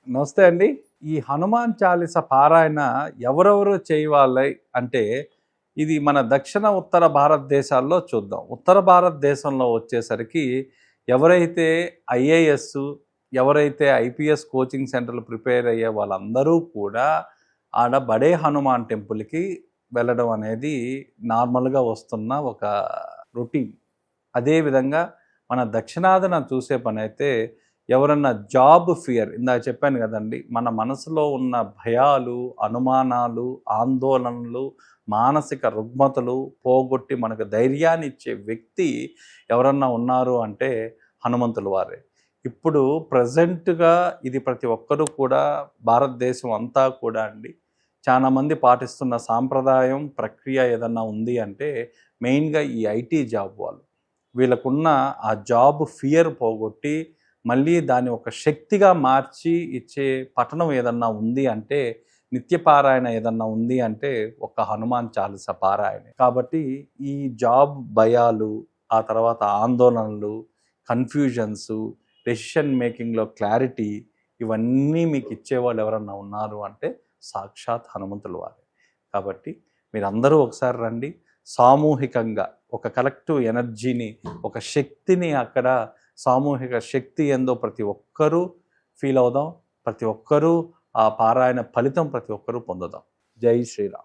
నమస్తే అండి. ఈ హనుమాన్ చాలీస పారాయణ ఎవరెవరు చేయవాలి అంటే, ఇది మన దక్షిణ, ఉత్తర భారతదేశాల్లో చూద్దాం. ఉత్తర భారతదేశంలో వచ్చేసరికి ఎవరైతే ఐఏఎస్, ఎవరైతే ఐపీఎస్ కోచింగ్ సెంటర్‌లు ప్రిపేర్ అయ్యే వాళ్ళందరూ కూడా ఆడ బడే హనుమాన్ టెంపుల్‌కి వెళ్ళడం అనేది నార్మల్‌గా వస్తున్న ఒక రొటీన్. అదేవిధంగా మన దక్షిణాదిన చూసే పనైతే ఎవరన్నా జాబ్ ఫియర్, ఇందాక చెప్పాను కదండి, మన మనసులో ఉన్న భయాలు, అనుమానాలు, ఆందోళనలు, మానసిక రుగ్మతలు పోగొట్టి మనకు ధైర్యాన్ని ఇచ్చే వ్యక్తి ఎవరన్నా ఉన్నారు అంటే హనుమంతుల వారే. ఇప్పుడు ప్రజెంట్గా ఇది ప్రతి ఒక్కరూ కూడా, భారతదేశం అంతా కూడా అండి, చాలామంది పాటిస్తున్న సాంప్రదాయం ప్రక్రియ ఏదన్నా ఉంది అంటే మెయిన్గా ఈ ఐటీ జాబ్ వాళ్ళు. వీళ్ళకున్న ఆ జాబ్ ఫియర్ పోగొట్టి మళ్ళీ దాన్ని ఒక శక్తిగా మార్చి ఇచ్చే పఠనం ఏదన్నా ఉంది అంటే, నిత్యపారాయణ ఏదన్నా ఉంది అంటే ఒక హనుమాన్ చాలీస పారాయణే. కాబట్టి ఈ జాబ్ భయాలు, ఆ తర్వాత ఆందోళనలు, కన్ఫ్యూజన్సు, డెసిషన్ మేకింగ్‌లో క్లారిటీ, ఇవన్నీ మీకు ఇచ్చేవాళ్ళు ఎవరన్నా ఉన్నారు అంటే సాక్షాత్ హనుమంతుల వారే. కాబట్టి మీరందరూ ఒకసారి రండి. సామూహికంగా ఒక కలెక్టివ్ ఎనర్జీని, ఒక శక్తిని అక్కడ, సామూహిక శక్తి ఏందో ప్రతి ఒక్కరూ ఫీల్ అవుదాం. ప్రతి ఒక్కరూ ఆ పారాయణ ఫలితం ప్రతి ఒక్కరూ పొందుదాం. జై శ్రీరామ్.